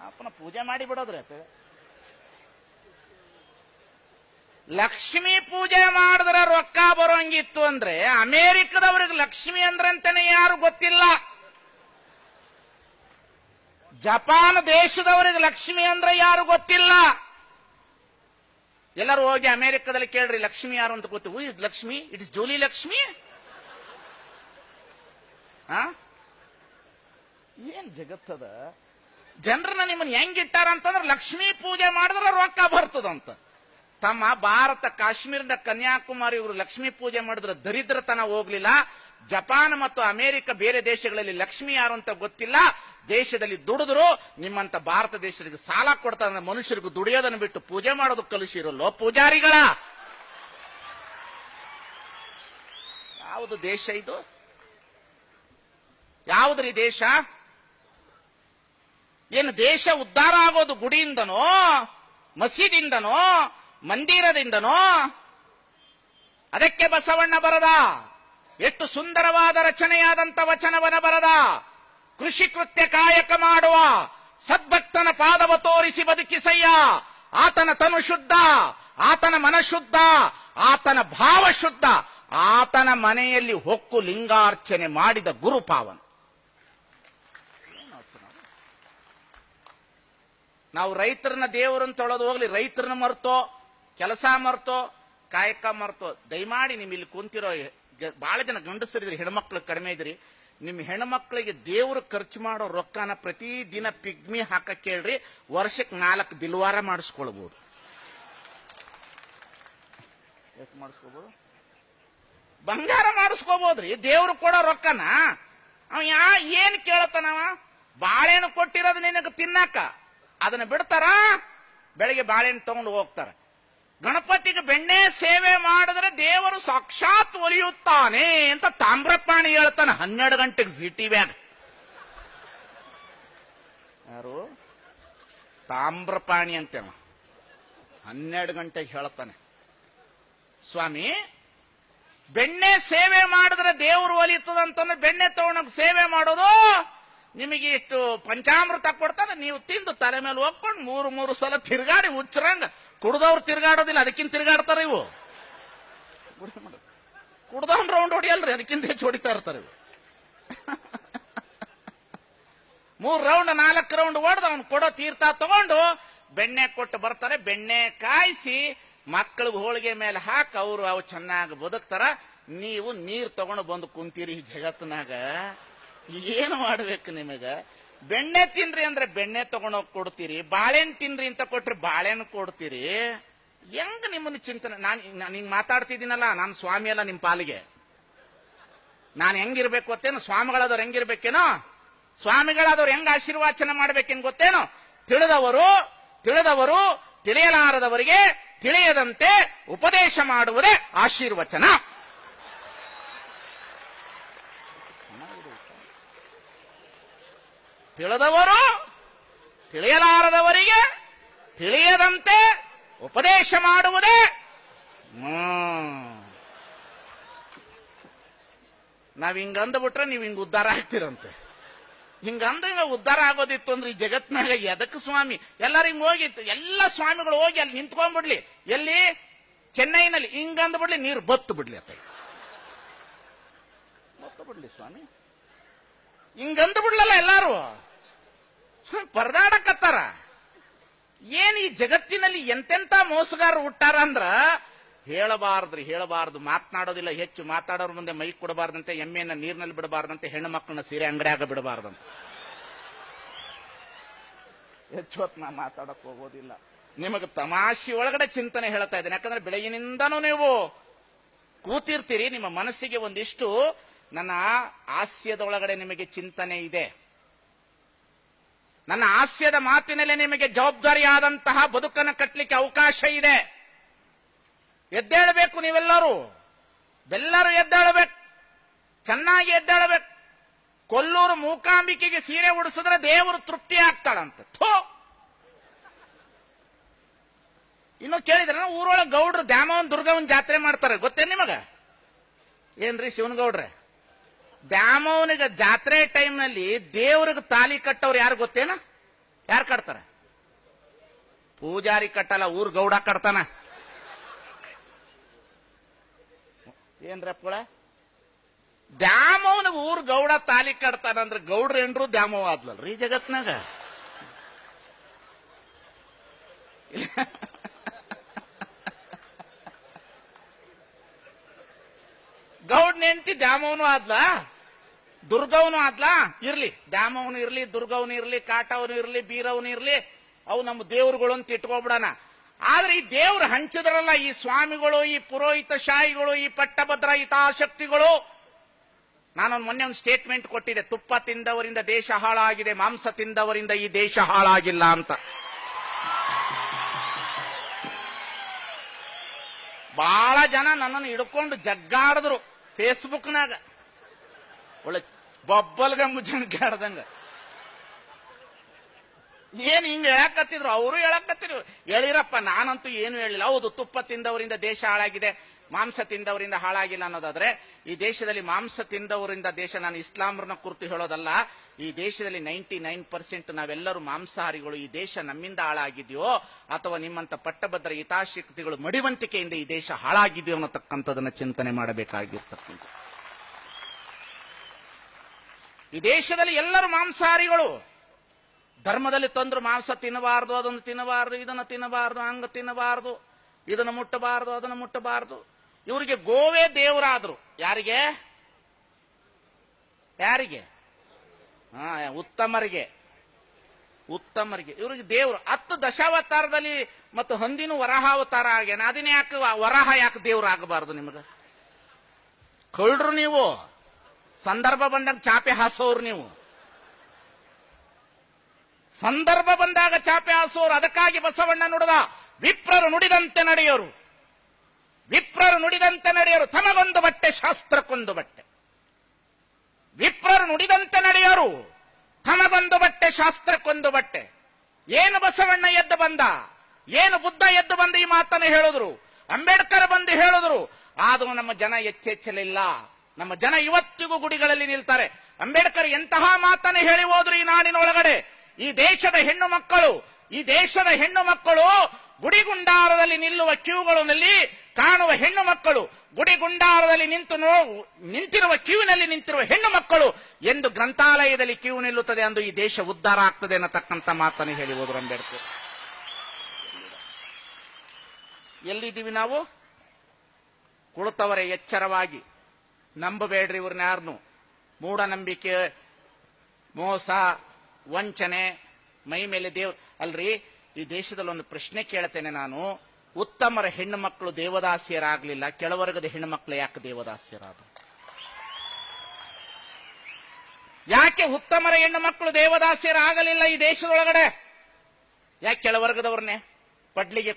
ಅಪ್ಪನ ಪೂಜೆ ಮಾಡಿ ಬಿಡೋದ್ರಿ ಆತ. ಲಕ್ಷ್ಮೀ ಪೂಜೆ ಮಾಡಿದ್ರೆ ರೊಕ್ಕ ಬರೋಂಗಿತ್ತು ಅಂದ್ರೆ ಅಮೇರಿಕದವ್ರಿಗೆ ಲಕ್ಷ್ಮಿ ಅಂದ್ರಂತಾನೆ ಯಾರು ಗೊತ್ತಿಲ್ಲ. ಜಪಾನ್ ದೇಶದವರಿಗೆ ಲಕ್ಷ್ಮಿ ಅಂದ್ರೆ ಯಾರು ಗೊತ್ತಿಲ್ಲ. ಎಲ್ಲರೂ ಹೋಗಿ ಅಮೆರಿಕದಲ್ಲಿ ಕೇಳ್ರಿ ಲಕ್ಷ್ಮಿ ಯಾರು ಅಂತ ಗೊತ್ತು. Who is Lakshmi? It is jolly Lakshmi. ಏನ್ ಜಗತ್ತದ ಜನರನ್ನ ನಿಮ್ಮನ್ನ ಹೆಂಗಿಟ್ಟಾರ ಅಂತಂದ್ರೆ ಲಕ್ಷ್ಮೀ ಪೂಜೆ ಮಾಡಿದ್ರೆ ರೊಕ್ಕ ಬರ್ತದಂತ. ತಮ್ಮ ಭಾರತ ಕಾಶ್ಮೀರದ ಕನ್ಯಾಕುಮಾರಿ ಇವರು ಲಕ್ಷ್ಮೀ ಪೂಜೆ ಮಾಡಿದ್ರೆ ದರಿದ್ರತನ ಹೋಗ್ಲಿಲ್ಲ. ಜಪಾನ್ ಮತ್ತು ಅಮೆರಿಕ ಬೇರೆ ದೇಶಗಳಲ್ಲಿ ಲಕ್ಷ್ಮಿ ಯಾರು ಅಂತ ಗೊತ್ತಿಲ್ಲ. ದೇಶದಲ್ಲಿ ದುಡಿದ್ರು ನಿಮ್ಮಂತ ಭಾರತ ದೇಶಕ್ಕೆ ಸಾಲ ಕೊಡ್ತಾ ಮನುಷ್ಯರಿಗೂ ದುಡಿಯೋದನ್ನು ಬಿಟ್ಟು ಪೂಜೆ ಮಾಡೋದು ಕಲಿಸಿರಲ್ಲೋ ಪೂಜಾರಿಗಳ. ಯಾವುದು ದೇಶ ಇದು? ಯಾವುದ್ರಿ ದೇಶ? ಏನು ದೇಶ ಉದ್ಧಾರ ಆಗೋದು ಗುಡಿಯಿಂದನೋ, ಮಸೀದಿಯಿಂದನೋ, ಮಂದಿರದಿಂದನೋ? ಅದಕ್ಕೆ ಬಸವಣ್ಣ ಬರದ ಎಷ್ಟು ಸುಂದರವಾದ ರಚನೆಯಾದಂತ ವಚನವನ ಬರದ. ಕೃಷಿ ಕೃತ್ಯ ಕಾಯಕ ಮಾಡುವ ಸದ್ಭಕ್ತನ ಪಾದವ ತೋರಿಸಿ ಬದುಕಿಸಯ್ಯ. ಆತನ ತನು ಶುದ್ಧ, ಆತನ ಮನಶುದ್ಧ, ಆತನ ಭಾವ ಶುದ್ಧ, ಆತನ ಮನೆಯಲ್ಲಿ ಹೊಕ್ಕು ಲಿಂಗಾರ್ಚನೆ ಮಾಡಿದ ಗುರುಪಾವನ. ನಾವು ರೈತರನ್ನ ದೇವರನ್ನ ತೊಳೆದು ಹೋಗ್ಲಿ, ರೈತರನ್ನ ಮರ್ತೋ, ಕೆಲಸ ಮರ್ತೋ, ಕಾಯಕ ಮರ್ತೋ. ದಯಮಾಡಿ ನಿಮ್ ಇಲ್ಲಿ ಕುಂತಿರೋ ಬಹಳ ಜನ ಗಂಡಸರಿದ್ರಿ, ಹೆಣ್ಮಕ್ಳು ಕಡಿಮೆ ಇದ್ರಿ. ನಿಮ್ ಹೆಣ್ಮಕ್ಳಿಗೆ ದೇವ್ರು ಖರ್ಚು ಮಾಡೋ ರೊಕ್ಕನ ಪ್ರತಿದಿನ ಪಿಗ್ಮಿ ಹಾಕಕ್ ಕೇಳ್ರಿ. ವರ್ಷಕ್ಕೆ 4 ಬಿಲ್ವಾರ ಮಾಡಿಸ್ಕೊಳ್ಬಹುದು. ಮಾಡಿಸ್ಕೋಬಹುದು, ಬಂಗಾರ ಮಾಡಿಸ್ಕೋಬಹುದ್ರಿ. ದೇವ್ರು ಕೊಡೋ ರೊಕ್ಕನ ಅವ ಏನ್ ಕೇಳತಾನವ? ಬಾಳೆಹಣ್ಣು ಕೊಟ್ಟಿರೋದು ನಿನಗೆ ತಿನ್ನಾಕ, ಅದನ್ನ ಬಿಡ್ತಾರ, ಬೆಳಿಗ್ಗೆ ಬಾಳೆಹಣ್ಣು ತಗೊಂಡು ಹೋಗ್ತಾರ. ಗಣಪತಿಗೆ ಬೆಣ್ಣೆ ಸೇವೆ ಮಾಡಿದ್ರೆ ದೇವರು ಸಾಕ್ಷಾತ್ ಒಲಿಯುತ್ತಾನೆ ಅಂತ ತಾಮ್ರಪಾಣಿ ಹೇಳ್ತಾನೆ 12 ಗಂಟೆಗೆ ಜಿಟಿ ಬ್ಯಾಗ್. ಯಾರು? ತಾಮ್ರಪಾಣಿ ಅಂತೇವ 12 ಗಂಟೆಗೆ ಹೇಳ್ತಾನೆ. ಸ್ವಾಮಿ, ಬೆಣ್ಣೆ ಸೇವೆ ಮಾಡಿದ್ರೆ ದೇವರು ಒಲಿಯುತ್ತದಂತಂದ್ರೆ ಬೆಣ್ಣೆ ತಗೊಂಡೋಗಿ ಸೇವೆ ಮಾಡೋದು. ನಿಮಗೆ ಇಷ್ಟು ಪಂಚಾಮೃತ ಕೊಡ್ತಾರೆ, ನೀವು ತಿಂದು ತಲೆ ಮೇಲೆ ಹೋಗ್ಕೊಂಡು 3 ಸಲ ತಿರ್ಗಾಡಿ ಹುಚ್ಚರಂಗ. ಕುಡ್ದವ್ರು ತಿರ್ಗಾಡೋದಿಲ್ಲ, ಅದಕ್ಕಿಂತ ತಿರ್ಗಾಡ್ತಾರ ಇವು. ಕುಡ್ದವ್ನ ರೌಂಡ್ ಹೊಡಿಯಲ್ರಿ, ಅದಕ್ಕಿಂತ ಹೆಚ್ಚು ಹೊಡಿತಾ ಇರ್ತಾರೆ ಇವು. 3 ರೌಂಡ್ 4 ರೌಂಡ್ ಹೊಡೆದು ಅವ್ನು ಕೊಡೋ ತೀರ್ಥ ತಗೊಂಡು ಬೆಣ್ಣೆ ಕೊಟ್ಟು ಬರ್ತಾರೆ. ಬೆಣ್ಣೆ ಕಾಯಿಸಿ ಮಕ್ಕಳಿಗೆ ಹೋಳಿಗೆ ಮೇಲೆ ಹಾಕಿ ಅವು ಚೆನ್ನಾಗಿ ಬದುಕ್ತಾರ. ನೀವು ನೀರು ತಗೊಂಡು ಬಂದು ಕುಂತೀರಿ ಈ ಜಗತ್ತಿನಾಗ. ಏನು ಮಾಡ್ಬೇಕು ನಿಮಗ? ಬೆಣ್ಣೆ ತಿನ್ರಿ ಅಂದ್ರೆ ಬೆಣ್ಣೆ ತಗೊಂಡೋಗಿ ಕೊಡ್ತೀರಿ, ಬಾಳೆಹಣ್ಣು ತಿನ್ರಿ ಅಂತ ಕೊಟ್ರಿ ಬಾಳೆಹಣ್ಣು ಕೊಡ್ತೀರಿ. ಹೆಂಗ ನಿಮ್ಮನ್ನ ಚಿಂತನೆ? ನಾನು ಮಾತಾಡ್ತಿದ್ದೀನಲ್ಲ, ನಾನು ಸ್ವಾಮಿ ಅಲ್ಲ ನಿಮ್ ಪಾಲಿಗೆ. ನಾನು ಹೆಂಗಿರ್ಬೇಕು ಗೊತ್ತೇನು? ಸ್ವಾಮಿಗಳಾದವ್ರು ಹೆಂಗಿರ್ಬೇಕೇನೋ? ಸ್ವಾಮಿಗಳಾದವ್ರು ಹೆಂಗ ಆಶೀರ್ವಾಚನ ಮಾಡ್ಬೇಕೇನು ಗೊತ್ತೇನು? ತಿಳಿದವರು ತಿಳಿಯಲಾರದವರಿಗೆ ತಿಳಿಯದಂತೆ ಉಪದೇಶ ಮಾಡುವುದೇ ಆಶೀರ್ವಚನ. ತಿಳಿದವರು ತಿಳಿಯಲಾರದವರಿಗೆ ತಿಳಿಯದಂತೆ ಉಪದೇಶ ಮಾಡುವುದೇ. ನಾವ್ ಹಿಂಗಂದ್ಬಿಟ್ರೆ ನೀವ್ ಹಿಂಗ ಉದ್ಧಾರ ಆಗ್ತಿರಂತೆ. ಹಿಂಗ ಉದ್ಧಾರ ಆಗೋದಿತ್ತು ಅಂದ್ರೆ ಈ ಜಗತ್ನಾಗ ಎದಕ್ಕೆ ಸ್ವಾಮಿ? ಎಲ್ಲರೂ ಹಿಂಗ್ ಹೋಗಿತ್ತು, ಎಲ್ಲ ಸ್ವಾಮಿಗಳು ಹೋಗಿ ಅಲ್ಲಿ ನಿಂತ್ಕೊಂಡ್ಬಿಡ್ಲಿ. ಎಲ್ಲಿ? ಚೆನ್ನೈನಲ್ಲಿ. ಹಿಂಗಂದ್ಬಿಡ್ಲಿ, ನೀರು ಬತ್ತು ಬಿಡ್ಲಿ ಅಂತ. ಬತ್ತು ಬಿಡ್ಲಿ ಸ್ವಾಮಿ, ಹಿಂಗಂದ ಬಿಡ್ಲಲ್ಲ. ಎಲ್ಲಾರು ಪರದಾಡಕತ್ತಾರ. ಏನ್ ಈ ಜಗತ್ತಿನಲ್ಲಿ ಎಂತೆಂತ ಮೋಸಗಾರರು ಹುಟ್ಟಾರ ಅಂದ್ರ ಹೇಳಬಾರ್ದು. ಮಾತನಾಡೋದಿಲ್ಲ, ಹೆಚ್ಚು ಮಾತಾಡೋರ್ ಮುಂದೆ ಮೈ ಕೊಡಬಾರ್ದಂತೆ, ಎಮ್ಮೆಯನ್ನ ನೀರಿನಲ್ಲಿ ಬಿಡಬಾರ್ದಂತೆ, ಹೆಣ್ಣು ಮಕ್ಕಳನ್ನ ಸೀರೆ ಅಂಗಡಿಯಾಗ ಬಿಡಬಾರ್ದಂತೆ. ಹೆಚ್ಚು ಹೊತ್ತು ನಾ ಮಾತಾಡಕ್ ಹೋಗೋದಿಲ್ಲ. ನಿಮಗೆ ತಮಾಷೆ ಒಳಗಡೆ ಚಿಂತನೆ ಹೇಳ್ತಾ ಇದ್ದೇನೆ. ಯಾಕಂದ್ರೆ ಬೆಳಗಿನಿಂದನೂ ನೀವು ಕೂತಿರ್ತೀರಿ, ನಿಮ್ಮ ಮನಸ್ಸಿಗೆ ಒಂದಿಷ್ಟು ನನ್ನ ಹಾಸ್ಯದೊಳಗಡೆ ನಿಮಗೆ ಚಿಂತನೆ ಇದೆ. ನನ್ನ ಹಾಸ್ಯದ ಮಾತಿನಲ್ಲಿ ನಿಮಗೆ ಜವಾಬ್ದಾರಿಯಾದಂತಹ ಬದುಕನ್ನು ಕಟ್ಟಲಿಕ್ಕೆ ಅವಕಾಶ ಇದೆ. ಎದ್ದೇಳಬೇಕು ನೀವೆಲ್ಲರೂ ಎದ್ದೇಳಬೇಕು, ಚೆನ್ನಾಗಿ ಎದ್ದೇಳಬೇಕು. ಕೊಲ್ಲೂರು ಮೂಕಾಂಬಿಕೆಗೆ ಸೀರೆ ಉಡಿಸಿದ್ರೆ ದೇವರು ತೃಪ್ತಿ ಆಗ್ತಾಳಂತ. ಇನ್ನು ಕೇಳಿದ್ರೆ ಊರೊಳಗೆ ಗೌಡ್ರು ದ್ಯಾಮವನ್ ದುರ್ಗವನ್ ಜಾತ್ರೆ ಮಾಡ್ತಾರೆ, ಗೊತ್ತೇನು ನಿಮಗ? ಏನ್ರಿ ಶಿವನಗೌಡ್ರೆ, ದ್ಯಾಮವನಿಗೆ ಜಾತ್ರೆ ಟೈಮ್ನಲ್ಲಿ ದೇವ್ರಿಗೆ ತಾಲಿ ಕಟ್ಟವ್ರು ಯಾರು ಗೊತ್ತೇನ? ಯಾರು ಕಟ್ತಾರೆ? ಪೂಜಾರಿ ಕಟ್ಟಲ್ಲ, ಊರ್ ಗೌಡ ಕಟ್ತಾನ. ಏನ್ರಪ್ಪಳ ದ್ಯಾಮವ್ನ ಊರ್ ಗೌಡ ತಾಲಿ ಕಟ್ತಾನಂದ್ರೆ ಗೌಡ್ರ ಏನ್ರು ದ್ಯಾಮವ್ ಆದ್ಲಲ್ರಿ ಜಗತ್ನಾಗ. ಗೌಡ್ನ ಹೆಂಡತಿ ದ್ಯಾಮವನು ಆದ್ಲ, ದುರ್ಗವನು ಆದ್ಲ. ಇರ್ಲಿ, ದ್ಯಾಮವನು ಇರ್ಲಿ, ದುರ್ಗವನು ಇರ್ಲಿ, ಕಾಟವನು ಇರ್ಲಿ, ಬೀರವನು ಇರ್ಲಿ, ಅವು ನಮ್ಮ ದೇವ್ರುಗಳು ಅಂತ ಇಟ್ಕೊಬಿಡೋಣ. ಆದ್ರೆ ಈ ದೇವ್ರು ಹಂಚಿದ್ರಲ್ಲ, ಈ ಸ್ವಾಮಿಗಳು, ಈ ಪುರೋಹಿತ ಶಾಹಿಗಳು, ಈ ಪಟ್ಟಭದ್ರ ಹಿತಾಸಕ್ತಿಗಳು. ನಾನೊಂದು ಮೊನ್ನೆ ಒಂದು ಸ್ಟೇಟ್ಮೆಂಟ್ ಕೊಟ್ಟಿದ್ದೆ, ತುಪ್ಪ ತಿಂದವರಿಂದ ದೇಶ ಹಾಳಾಗಿದೆ, ಮಾಂಸ ತಿಂದವರಿಂದ ಈ ದೇಶ ಹಾಳಾಗಿಲ್ಲ ಅಂತ. ಬಹಳ ಜನ ನನ್ನನ್ನು ಹಿಡ್ಕೊಂಡು ಜಗ್ಗಾಡಿದ್ರು ಫೇಸ್ಬುಕ್ನಾಗ, ಒಳ್ಳೆ ಬಬ್ಬಲ್ಗ ಮುಜ್ಜಂಗಾಡ್ದಂಗ. ಏನ್ ಹಿಂಗ ಹೇಳಕತ್ತಿದ್ರು, ಅವರು ಹೇಳಕತ್ತಿದ್ರು. ಹೇಳಿರಪ್ಪ, ನಾನಂತೂ ಏನು ಹೇಳಿಲ್ಲ. ಹೌದು, ತುಪ್ಪ ತಿಂದವರಿಂದ ದೇಶ ಹಾಳಾಗಿದೆ, ಮಾಂಸ ತಿಂದವರಿಂದ ಹಾಳಾಗಿಲ್ಲ ಅನ್ನೋದಾದ್ರೆ, ಈ ದೇಶದಲ್ಲಿ ಮಾಂಸ ತಿಂದವರಿಂದ ದೇಶ, ನಾನು ಇಸ್ಲಾಮರನ್ನ ಕುರಿತು ಹೇಳೋದಲ್ಲ, ಈ ದೇಶದಲ್ಲಿ 99% ನಾವೆಲ್ಲರೂ ಮಾಂಸಾಹಾರಿಗಳು. ಈ ದೇಶ ನಮ್ಮಿಂದ ಹಾಳಾಗಿದೆಯೋ ಅಥವಾ ನಿಮ್ಮಂತ ಪಟ್ಟಭದ್ರ ಹಿತಾಸಕ್ತಿಗಳು ಮಡಿವಂತಿಕೆಯಿಂದ ಈ ದೇಶ ಹಾಳಾಗಿದೆಯೋ ಅನ್ನತಕ್ಕಂಥದನ್ನ ಚಿಂತನೆ ಮಾಡಬೇಕಾಗಿರ್ತಕ್ಕಂಥ. ಈ ದೇಶದಲ್ಲಿ ಎಲ್ಲರೂ ಮಾಂಸಾಹಾರಿಗಳು. ಧರ್ಮದಲ್ಲಿ ತಂದ್ರು ಮಾಂಸ ತಿನ್ನಬಾರದು, ಅದನ್ನು ತಿನ್ನಬಾರದು, ಇದನ್ನು ತಿನ್ನಬಾರದು, ಹಂಗ ತಿನ್ನಬಾರದು, ಇದನ್ನು ಮುಟ್ಟಬಾರದು, ಅದನ್ನು ಮುಟ್ಟಬಾರದು. ಇವರಿಗೆ ಗೋವೇ ದೇವರಾದ್ರು. ಯಾರಿಗೆ? ಯಾರಿಗೆ? ಉತ್ತಮರಿಗೆ. ಉತ್ತಮರಿಗೆ ಇವರಿಗೆ ದೇವರು. 10 ದಶಾವತಾರದಲ್ಲಿ ಮತ್ತು ಹಂದಿನೂ ವರಾಹಾವತಾರ ಆಗ್ಯಾನ. ಅದನ್ನ ಯಾಕೆ ವರಾಹ ಯಾಕೆ ದೇವ್ರು ಆಗಬಾರದು? ನಿಮಗ ಕಳ್ರು ನೀವು, ಸಂದರ್ಭ ಬಂದಾಗ ಚಾಪೆ ಹಾಸೋರು ನೀವು. ಸಂದರ್ಭ ಬಂದಾಗ ಚಾಪೆ ಹಾಸೋರು. ಅದಕ್ಕಾಗಿ ಬಸವಣ್ಣ ನುಡಿದ, ವಿಪ್ರರು ನುಡಿದಂತೆ ನಡೆಯೋರು, ವಿಪ್ರರು ನುಡಿದಂತೆ ನಡೆಯೋರು, ತಮಗೊಂದು ಬಟ್ಟೆ ಶಾಸ್ತ್ರಕ್ಕೊಂದು ಬಟ್ಟೆ. ವಿಪ್ರರು ನುಡಿದಂತೆ ನಡೆಯೋರು, ತಮಗೊಂದು ಬಟ್ಟೆ ಶಾಸ್ತ್ರಕ್ಕೊಂದು ಬಟ್ಟೆ. ಏನು ಬಸವಣ್ಣ ಎದ್ದು ಬಂದ, ಏನು ಬುದ್ಧ ಎದ್ದು ಬಂದ ಈ ಮಾತನ್ನು ಹೇಳಿದ್ರು, ಅಂಬೇಡ್ಕರ್ ಬಂದು ಹೇಳಿದ್ರು. ಆದರೂ ನಮ್ಮ ಜನ ಎಚ್ಚೆಚ್ಚಲಿಲ್ಲ. ನಮ್ಮ ಜನ ಇವತ್ತಿಗೂ ಗುಡಿಗಳಲ್ಲಿ ನಿಲ್ತಾರೆ. ಅಂಬೇಡ್ಕರ್ ಎಂತಹ ಮಾತನ್ನು ಹೇಳಿ ಹೋದ್ರು ಈ ನಾಡಿನೊಳಗಡೆ. ಈ ದೇಶದ ಹೆಣ್ಣು ಮಕ್ಕಳು, ಈ ದೇಶದ ಹೆಣ್ಣು ಮಕ್ಕಳು ಗುಡಿಗುಂಡಾರದಲ್ಲಿ ನಿಲ್ಲುವ ಕ್ಯೂಗಳಲ್ಲಿ ಕಾಣುವ ಹೆಣ್ಣು ಮಕ್ಕಳು, ಗುಡಿಗುಂಡಾರದಲ್ಲಿ ನಿಂತಿರುವ ಕ್ಯೂವಿನಲ್ಲಿ ನಿಂತಿರುವ ಹೆಣ್ಣು ಮಕ್ಕಳು ಎಂದು ಗ್ರಂಥಾಲಯದಲ್ಲಿ ಕ್ಯೂ ನಿಲ್ಲುತ್ತದೆ, ಅಂದು ಈ ದೇಶ ಉದ್ಧಾರ ಆಗ್ತದೆ ಅನ್ನತಕ್ಕಂಥ ಮಾತನ್ನು ಹೇಳಿ ಹೋದ್ರು ಅಂಬೇಡ್ಕರ್. ಎಲ್ಲಿದ್ದೀವಿ ನಾವು? ಕುಳಿತವರೇ ಎಚ್ಚರವಾಗಿ, ನಂಬಬೇಡ್ರಿ ಇವ್ರನ್ನ ಯಾರನ್ನು. ಮೂಢನಂಬಿಕೆ, ಮೋಸ, ವಂಚನೆ, ಮೈ ಮೇಲೆ ದೇವ್ರು ಅಲ್ರಿ. ಈ ದೇಶದಲ್ಲಿ ಒಂದು ಪ್ರಶ್ನೆ ಕೇಳ್ತೇನೆ ನಾನು. ಉತ್ತಮರ ಹೆಣ್ಣು ಮಕ್ಕಳು ದೇವದಾಸಿಯರಾಗ್ಲಿಲ್ಲ, ಕೆಳವರ್ಗದ ಹೆಣ್ಣು ಮಕ್ಕಳು ಯಾಕೆ ದೇವದಾಸಿಯರಾದ? ಯಾಕೆ ಉತ್ತಮರ ಹೆಣ್ಣು ಮಕ್ಕಳು ದೇವದಾಸಿಯರಾಗಲಿಲ್ಲ ಈ ದೇಶದೊಳಗಡೆ? ಯಾಕೆ ಕೆಳವರ್ಗದವ್ರನ್ನೇ ಪಡ್ಲಿಗೆ